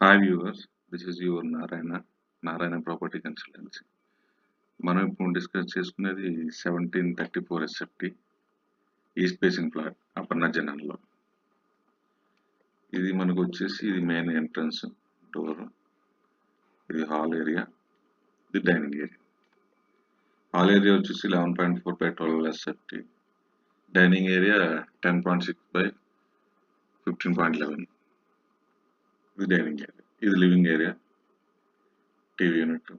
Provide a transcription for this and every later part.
Hi viewers, this is your Narayana property consultancy. మనం ఇప్పుడు discuss చేసుకునేది 1734 SFT east facing flat Aparna జనంలో. ఇది మనకు వచ్చేసి ఇది మెయిన్ ఎంట్రన్స్ డోర్, ఇది హాల్ ఏరియా, ఇది డైనింగ్ ఏరియా. హాల్ ఏరియా వచ్చేసి 11.4 by 12 SFT, dining area 10.6 by 15.11. ఇది డైనింగ్ ఏరియా. ఇది living area, TV unit,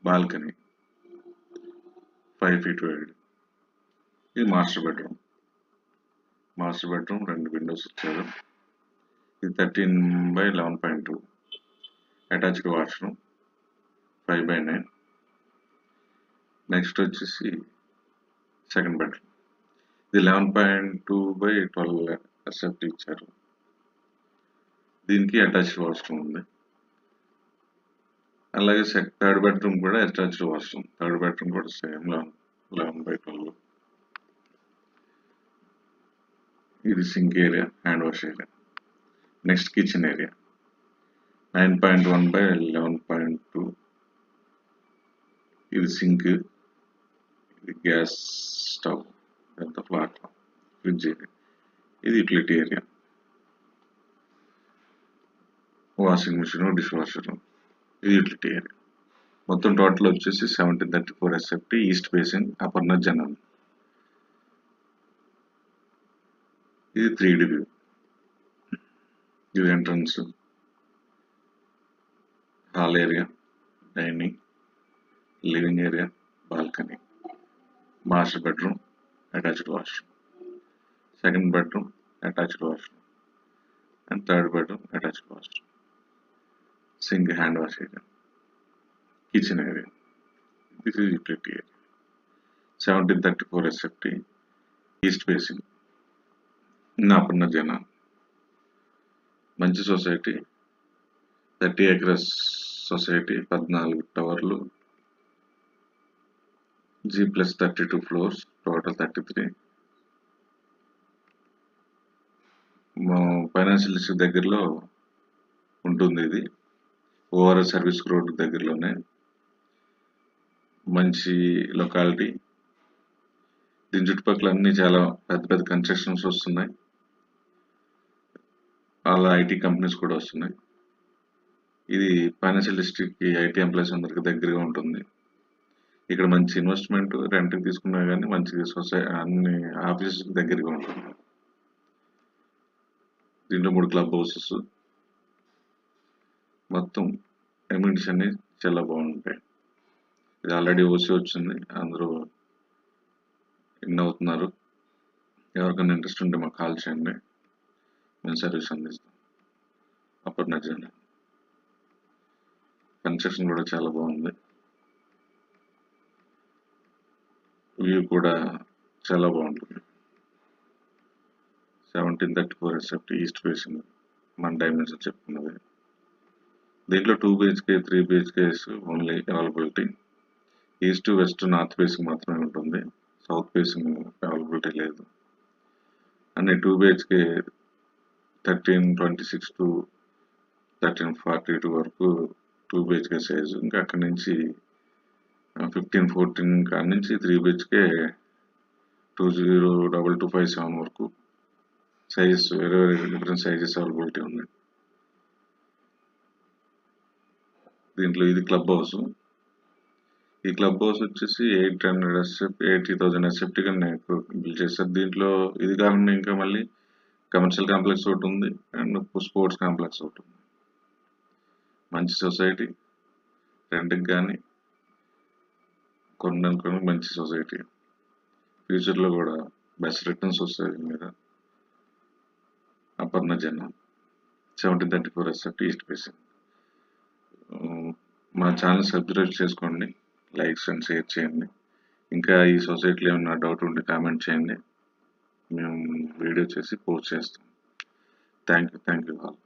balcony 5 feet wide. ఇది మాస్టర్ బెడ్రూమ్. రెండు విండోస్ ఇచ్చారు. ఇది 13 by 11.2, attached washroom 5 by 9. Next వచ్చేసి సెకండ్ బెడ్రూమ్. ఇది 11.2 by 12 ఎస్ఎఫ్టీ ఇచ్చారు. దీనికి అటాచ్డ్ వాష్రూమ్ ఉంది. అలాగే థర్డ్ బెడ్రూమ్ కూడా అటాచ్డ్ వాష్రూమ్. థర్డ్ బెడ్రూమ్ కూడా సేమ్ 11 by 12. ఇది sink area, hand wash area. Next kitchen area 9.1 by 11.2. ఇది సింక్, ఇది గ్యాస్ స్టవ్, ఎంత ఫ్లాట్, ఫ్రిడ్జ్ ఏరియా. ఇది utility area, washing machine, dish washer. ఇది యూటిలిటీ ఏరియా. మొత్తం total వచ్చేసి 1734 ఎస్ఎఫ్టీ ఈస్ట్ ఫేసింగ్ అపర్ణ జనం. ఇది 3D వ్యూ. ఇది entrance, hall area, dining, living area, balcony, master bedroom, attached washroom, second bedroom attached washroom, and third bedroom attached washroom, sink, hand wash area, kitchen area. This is utility area. 1734 SFT east facing Aparna జన. మంచి society, 30 acres society, 14 టవర్లు, G+32 floors, total 33. Financial district దగ్గరలో ఉంటుంది. ఇది ORS service road దగ్గరలోనే, మంచి locality. దీని చుట్టుపక్కల అన్ని చాలా పెద్ద పెద్ద కన్స్ట్రక్షన్స్ వస్తున్నాయి. అలా ఐటీ కంపెనీస్ కూడా వస్తున్నాయి. ఇది ఫైనాన్షియల్ డిస్ట్రిక్ట్కి ఐటీ ఎంప్లాయీస్ అందరికి దగ్గరగా ఉంటుంది. ఇక్కడ మంచి ఇన్వెస్ట్మెంట్, రెంట్కి తీసుకున్నా కానీ మంచి అన్ని ఆఫీసెస్ దగ్గరగా ఉంటుంది. దీంట్లో 3 క్లబ్ హౌసెస్, మొత్తం ఎమ్యూనిటీస్ అన్ని చాలా బాగుంటాయి. ఇది ఆల్రెడీ ఓసీ వచ్చింది, అందరూ ఇన్ అవుతున్నారు. ఎవరికైనా ఇంట్రెస్ట్ ఉంటే మాకు కాల్ చేయండి, మేము సర్వీస్ అందిస్తాం. అపర్ణ జన. కన్స్ట్రక్షన్ కూడా చాలా బాగుంది, వ్యూ కూడా చాలా బాగుంటుంది. 1734 ఎస్ఎఫ్టీ ఈస్ట్ ఫేసింగ్ మన డైమెన్షన్ చెప్పుకున్నది. దీంట్లో 2 BHK 3 BHKs only availability. East, west, north facing మాత్రమే ఉంటుంది. సౌత్ ఫేసింగ్ అవైలబిలిటీ లేదు. అన్ని 2 BHK 1326 to 1342 వరకు 2 BHK సైజు. ఇంకా అక్కడి నుంచి 1514 కాడి నుంచి 3 BHK 202257 వరకు సైజెస్, వేరే వేరే డిఫరెంట్ సైజెస్ అవైలబిలిటీ ఉన్నాయి. దీంట్లో ఇది క్లబ్ హౌస్. ఈ క్లబ్ హౌస్ వచ్చేసి 80,000 ఎస్ఎఫ్టీగా బిల్ చేస్తారు. దీంట్లో ఇది కాకుండా ఇంకా మళ్ళీ కమర్షియల్ కాంప్లెక్స్ ఒకటి ఉంది, అండ్ స్పోర్ట్స్ కాంప్లెక్స్ ఒకటి ఉంది. మంచి సొసైటీ, రెంట్కి కానీ కొనడానికి మంచి సొసైటీ. ఫ్యూచర్లో కూడా బెస్ట్ రిటర్న్స్ వస్తాయి మీద. అపర్ణ జన 1734 ఎస్ఎఫ్టీ ఈస్ట్ ఫేసింగ్. మా ఛానల్ సబ్స్క్రైబ్ చేసుకోండి, లైక్స్ అండ్ షేర్ చేయండి. ఇంకా ఈ సొసైటీలో ఏమైనా డౌట్ ఉంటే కామెంట్ చేయండి, మేము వీడియో చేసి పోస్ట్ చేస్తాం. Thank you all.